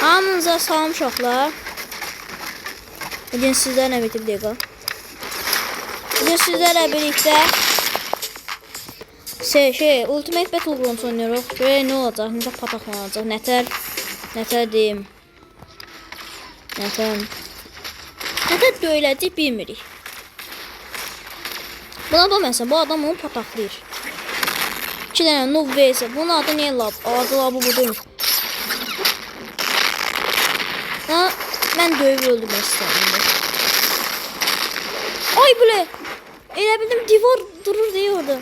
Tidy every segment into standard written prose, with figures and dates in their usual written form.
Hamınıza salam uşaqlar. Bugün sizlərlə birlikdə Ultimate Battlegrounds oynuyoruz. Görək nə olacaq, necə pataqlanacaq, nətər deyim. Nətər döyüləcək bilmirik. Buna da məsələn, bu adam onu pataqlayır. 2 dənə noob vs. Bunun adı niyə lab? Adı labı budur. Mən döyüb öldürmək istəyirəm. Ay böyle. Elə bildim divar durur deyə orada.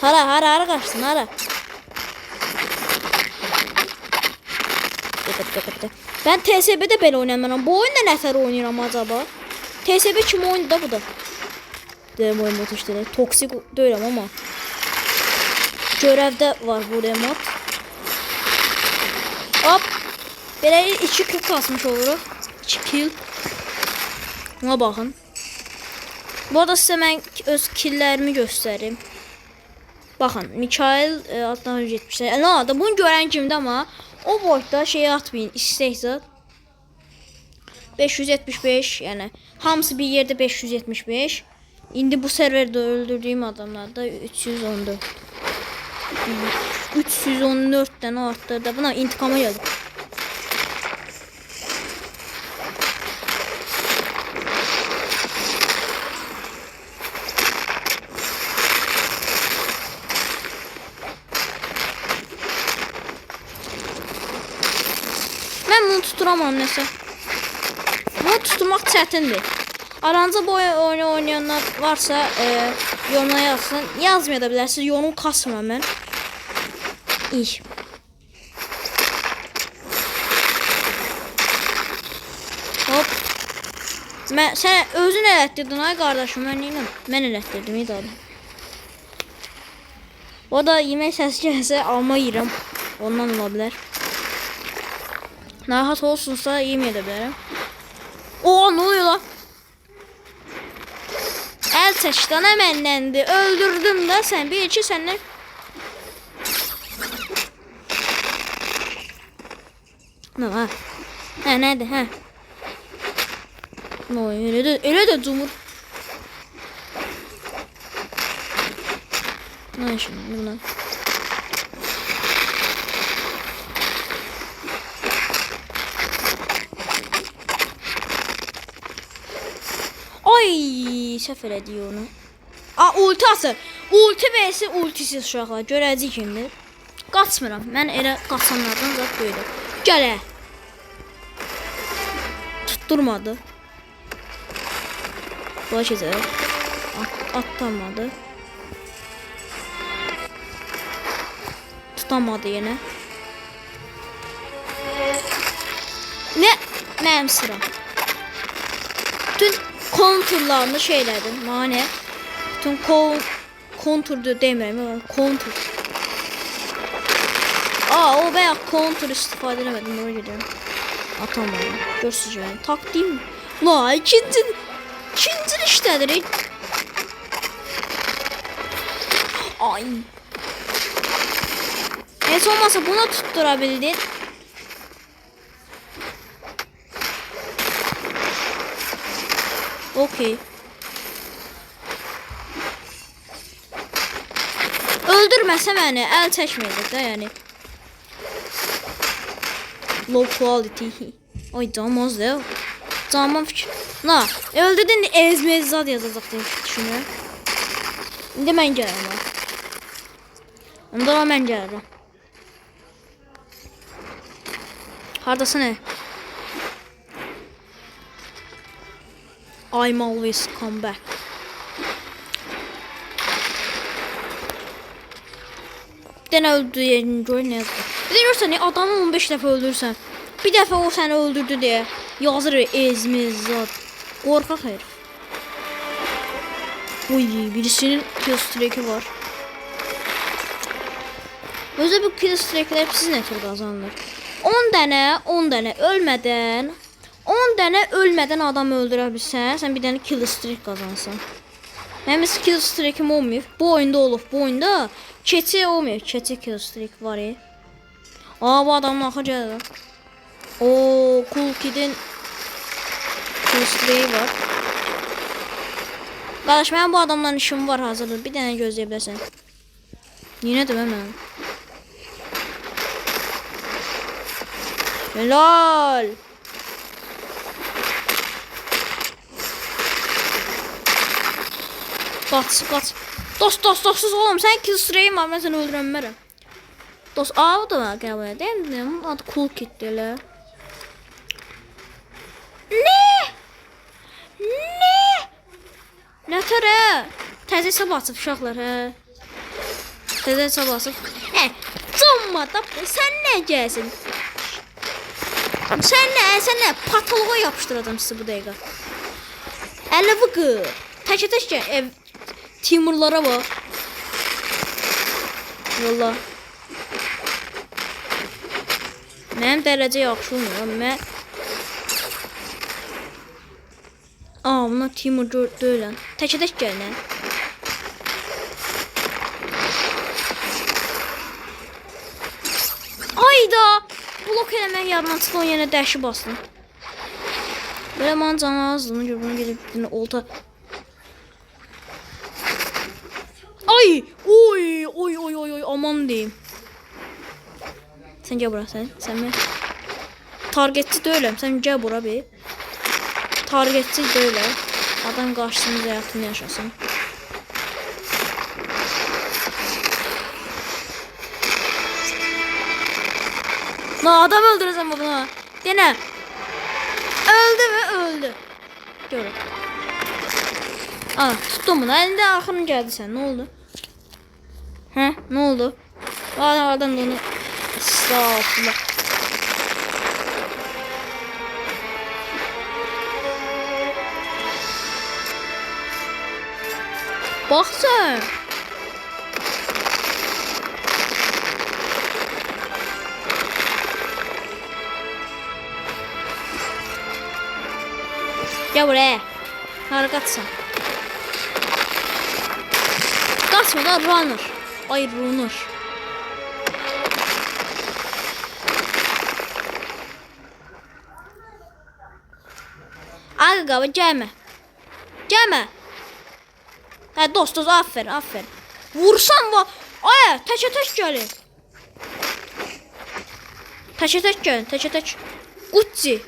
Hara qaçdın, hara? Ben TSB'de belə oynamıram. Bu oyunda nəfər oynayıram acaba? TSB kim oyundu da bu da? Deyim oyun mod işte. Toksik deyirəm amma. Görevdə var bu remote. Hop. Belə 2 kill kasmış oluruq. 2 kill. Buna baxın. Bu arada sizə mən öz killlərimi göstərim. Baxın, Mikael addan 70. Nə da bunu görən kimdə amma o boyda şey atmayın, istəysə. 575, yəni hamısı bir yerdə 575. İndi bu serverdə öldürdüyüm adamlar da 314. 314'ten arttı da buna intikama geldi. Ben bunu tuturamam nəsə. Bunu tutmak çətindir. Aranızda bu oyunu oynayanlar varsa yorumlara yazsın. Yazmaya da bilərsiniz. Yorum kasmam mən. İyi. Hop. Sen özün elətdirdin ay qardaşım. Mən elətdirdim iyi dadı. O da yemək səsi gəlsə alma yiyirəm. Ondan ola bilər. Narahat olsunsa yeməyə də bilərəm. Oha ne oluyor lan? El çəkdana məndəndir. Öldürdüm də sən. Bir iki səndən. Ne var? Ha nerede? Ha. Ne oluyor? Öyle de cumhur. Ne şimdi bunlar? Ay, səfər ediyor onu. Ulti atır. Ulti vs ultisiz uşaqlar. Görəcəyik şimdi. Qaçmıram. Mən elə qaçanlardan zat böyüdüm. Gələ. Tutturmadı. Baş edər. Atamadı. Tutamadı yenə. Ne? Mənim sıram. Bütün konturlarını şeylədim. Mane. Bütün konturdu demirəm. Kontur. O veya kontur istifadə edemedim. Oraya gidiyorum. Atamadım. Görsücüğüm. Taktiğim mi? La ikinci işlədir. Ay. Heç olmasa buna tutturabildin. Okey. Öldürməsə məni, əl çəkməyəcək də yəni. Low quality. Ay canım az da. Canım fikir. Na, öldürdün ezmez zad yazacaq deyə düşünürəm. İndi mən gəlirəm. Onda mən gəlirəm. Hardasın nə? I'm always come back. Bir dənə öldü yerini gör nə yazdı. Bir də görsən adamı 15 dəfə öldürsən. Bir dəfə o səni öldürdü deyə yazır ezmez zad. Qorxaq herif. Uy, birisinin kill streak'i var. Özü bu kill streak'lər siz nə tür qazanılır? 10 dənə ölmədən 10 dənə ölmədən adam öldürə bilsən, sən bir dənə kill streak qazansan. Mənim kill streak'im olmayıb. Bu oyunda olub. Bu oyunda Keçi olmuyor. Keçi killstreak var ya. Aa, bu adamın axı gəlir. Oo, Cool Kid'in killstreak'i var. Qardaş, mənim bu adamla işim var hazırdır. Bir dənə gözləyə bilərsən. Yine de mən. Helal. Kaç. Dostsuz oğlum, sen killstreak'in var, ben seni öldüremem. Dost, aa, o da var galiba, değil mi? Adı Cool Kid diyorlar. Ne tara? Təzə hesab açıb uşaqlar, hə? Təzə hesab açıb. Canma da, sən nə gəlsin? Sən nə patoloğa yapışdıracağım sizi bu dəqiqə. Əli vıqı. Tək gəl. Timurlara bax. Valla. Mənim dərəcə yaxşı olmuyor. Aa, buna Timur deyilən. Tək gəl nə? Ayda! Blok eləmək yadından çıxdı, o yenə dəşi bastım. Belə mənə canı azdır, ona görə bunu gedib olta. Ay! Oy, aman deyim. Sən gəl bura, sən mən. Targetçi deyiləm, sən gəl bura bir. Targetçi deyiləm. Adam qarşısında həyatını yaşasın. Adam öldürəcəm buna. Denə. Öldü. Görün. Aa, tuttum bunu. Əlində axırın gəldi sən. Nə oldu? Hə? Nə oldu? Adam da onu. Estağfurullah. Bax sən. Gel buraya. Hara qaçsan. Qaçma da, runner. Ay, runner. Ağa qaba, gəlmə. Hə, dost, aferin. Vursan var. Ay, tək gəlin. Tək. Gucci.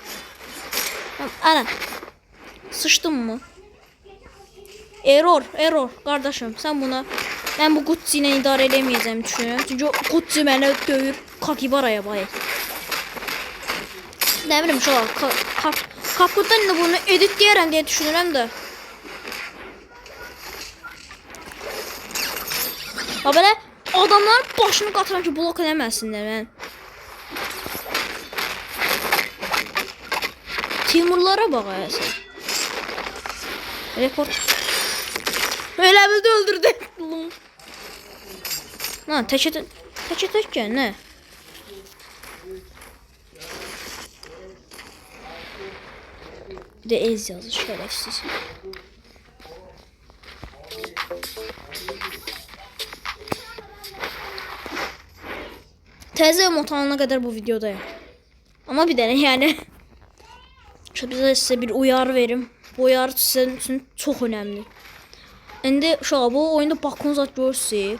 Ana. Sıçdın mı? Error. Qardaşım, sən buna... Mən bu Gucci ilə idarə edeməyəcəm düşünürəm. Çünki Gucci mənə döyür. Kakibaraya bayır. Nə bilim, Kapkudan da bunu edit deyərəm deyə düşünürəm də. Ha, belə adamların başını qatıram ki, blok eləməsinlər mən. Timurlara bax ayəsən. Report. Elə bildi öldürdü. Lan tək gəl, nə? Bir də ez yazır, şərəfsiz. Təzə emot alana qədər bu videodayım. Amma bir dənə yəni. Bizə sizə bir uyarı verim. Bu uyarı sizin üçün çox önəmli. İndi uşağa, bu oyunda bakon zat görürsünüz.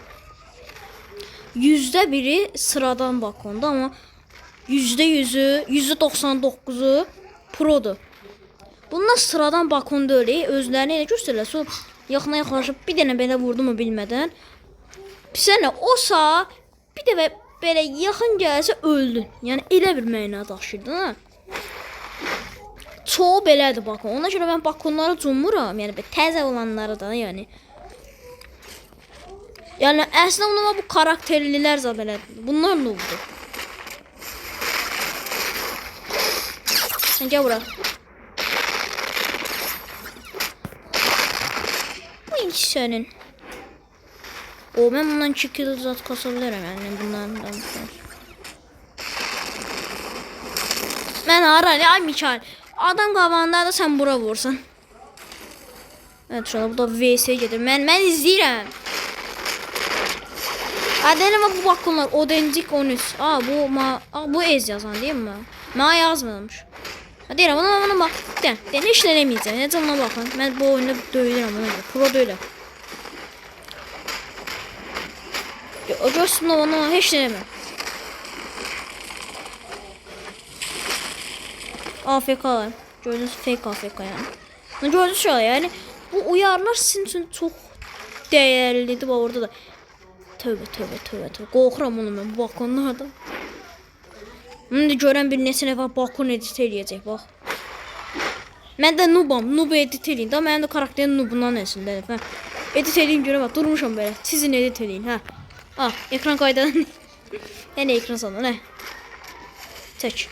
%1'i sıradan bakonda, amma %100'ü, %99'u produr. Bunlar sıradan bakon deyil, özlərini elə göstərirlər. Sonra yaxına yaxlaşıb bir dənə belə vurdu mu bilmədən. Pisənə osa bir dəfə belə yaxın gəlsə öldün. Yəni elə bir məna daşıyırdın, ha? Çoğu belədir bakon. Ona görə mən bakonları cummuram. Yəni təzə olanları da, yəni. Yəni əslində bu karakterlilər zə belədir. Bunlar nə oldu? Gəl bura. Bu sənin. O, mən bundan 2 kilo zat kasa bilərəm, yəni bundan. Mən ara, ay Mikael. Adam qabağında da sən bura vursan. Evet, şurada bu da VS gedir. Mən izləyirəm. Adene bu bakımlar Odencik 13. Bu ez yazan değil mi? Ma yazmamış. Hadi bana bak. Den işlenemeyeceğim. Ne zaman bakın. Ben bu oyunda döyülürüm ona göre. Pro döyülürüm. O görsün ona hiç denemem. AFK'lar. Gördüğünüz fake AFK yani. Gördüğünüz şey yani. Bu uyarılar sizin için çok değerlidir bu orada da. Tövbe. Qorxuram onu mən bu bakonlardan. İndi görən bir neçə nəfər bakon edit eləyəcək bax. Mən də noobam, noob edit eləyin. Da mənim də karakterim noobundan əsindədir. Hə. Edit eləyin görə bax durmuşam belə. Sizin edit eləyin, hə. Ah, ekran qaydadan. Yəni ekran sanır, nə? Çək.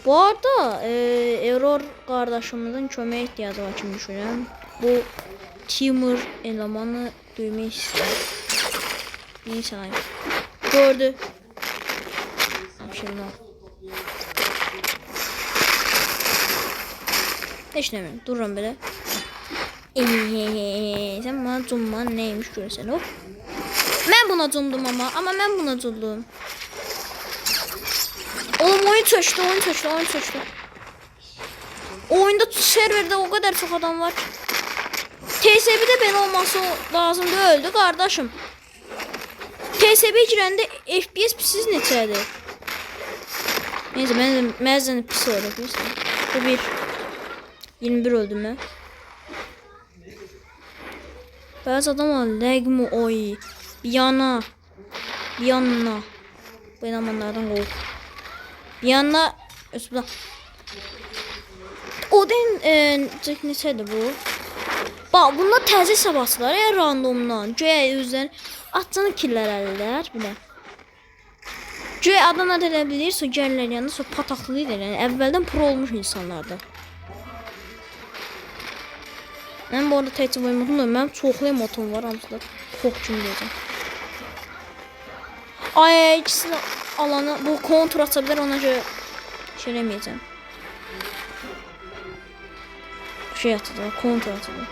Bu arada Error qardaşımızın köməyə ehtiyacı var kimi düşünürəm. Bu Timur elemanı duymayı istiyorum. Neyse hayır. Gördü. Şimdi hiç demiyorum. Dururum böyle. Sen bana zoomman neymiş görürsen hop. Ben buna zoomdum ama ben buna zoomdum. Oğlum oyun çöktü. Oyunda serverde o kadar çok adam var ki. TSB'de ben olması lazım öldü kardeşim. TSB girəndə FPS pisiz neçədir? Neyse məzən pis oldu. Bu 1. 21 öldüm mən. Bəzi adam var. Ləgmi oy. Biyana. Bu elemanlardan qov. Biyana. Üstüdə. O den neçədir bu? Bak bunda təzə hesabasılar ya randomdan. Göyə özləri atını killər əllər bir də. Göyə adam da elə bilir, sonra gəlirlər yanında, sonra pataklayırlar. Yəni əvvəldən pro olmuş insanlardır. Mən bu arada təkcə bu emotum da, mənim çoxlu emotum var hamısında. Çox kimi deyəcəm. Ay, ikisi də alanı, bu kontur aça bilər, ona görə şey eləməyəcəm. Şey atılır, kontur atılır.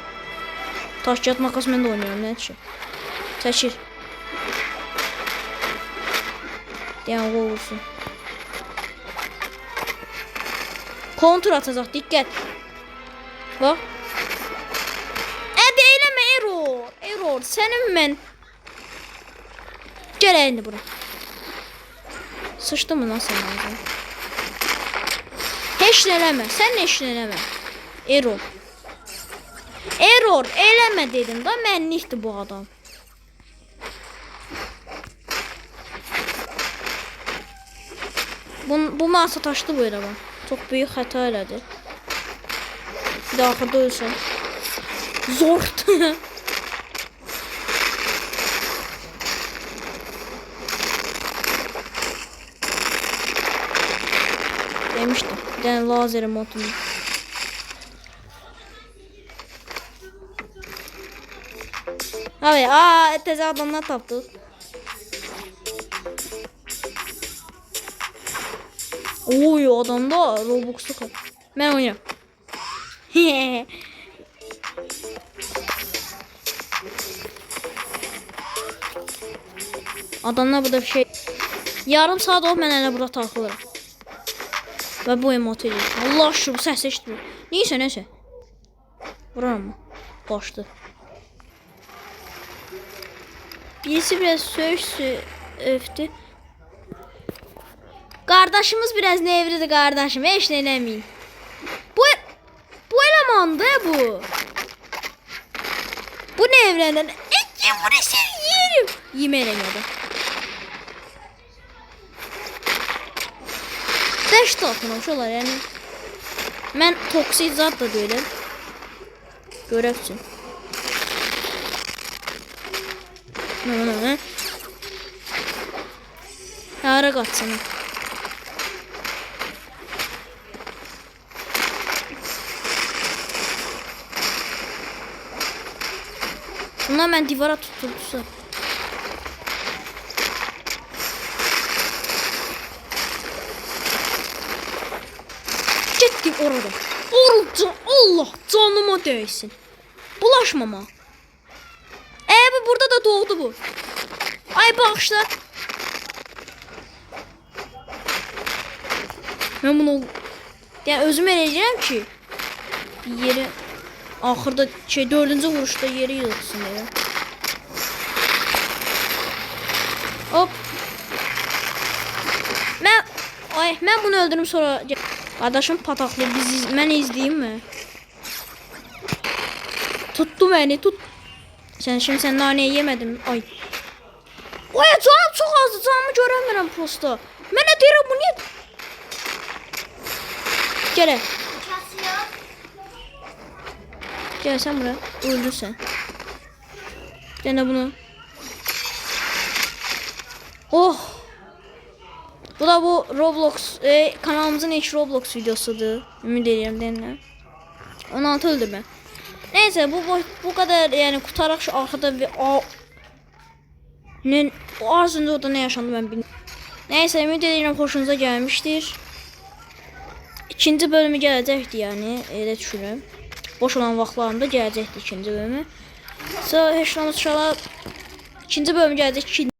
Taş kağıt makas mən də oynayıram, nə etşi. Çəkir. Deyən o olsun. Kontur atacaq, diqqət. Bax. Deyilmə, error. Sənin mən. Gəl indi bura. Sıçdı mı lan sən ağzına? Heç nə eləmə, sən heç nə eləmə. Error eləmə dedim da, mənlikdir bu adam. Bu masa taşdı bu eleman. Çok büyük hata elədi. Bir daha axırda ölsün. Zordu. Demiştim. Bir tane lazer modunu. Abi teze adamlar tapdık. Oy adamda Robux'u kal. Ben oynuyorum. Adamlar burada bir şey. Yarım saat olub mən elə burada takılırım. Və bu emot edir. Allah aşkına bu səs eşitmir. Neyse. Vururam mı? Başdı. Birisi biraz söğüşsü öftü. Kardeşimiz biraz nevridir kardeşim. Hiç ne eləməyin. Bu elemandı bu. Bu nevrəndən. Bunu sən yerim. Yemə eləmədi. Dəş tapınamış olar yəni. Mən toksik zat da deyiləm. Görəvsin. Hara qaçsana. Bunlar mən divara tutturdusa. Getdim orada. Allah canıma değsin. Bulaşmama. Bu burada da doğdu bu. Ay bağışla. Ben bunu yani özüm eləyirəm ki yeri axırda şey 4-cü vuruşda yeri yığılsın deyə. Hop. Mən bunu öldürüm sonra qardaşım pataklı mən izləyim mi? Tuttu beni tut. Sen naneyi yemedin. Ay. Ay canım çok azdı. Canımı göremiyorum prosta. Mən nə deyirəm bu niyə? Gələ. Gel sen buraya. Öldür sen. Dene bunu. Oh. Bu da bu Roblox kanalımızın ilk Roblox videosudur. Ümid edirəm denlə. 16 öldürme. Neyse bu kadar yani kurtarak şu arkada bir az önce orada ne yaşandı ben bilmiyorum. Neyse ümid edirəm hoşunuza gelmiştir. İkinci bölümü gelecekti yani öyle düşünürüm. Boş olan vaxtlarında gelecekti ikinci bölümü. Sonra heç olmazsa ikinci bölümü gelecek.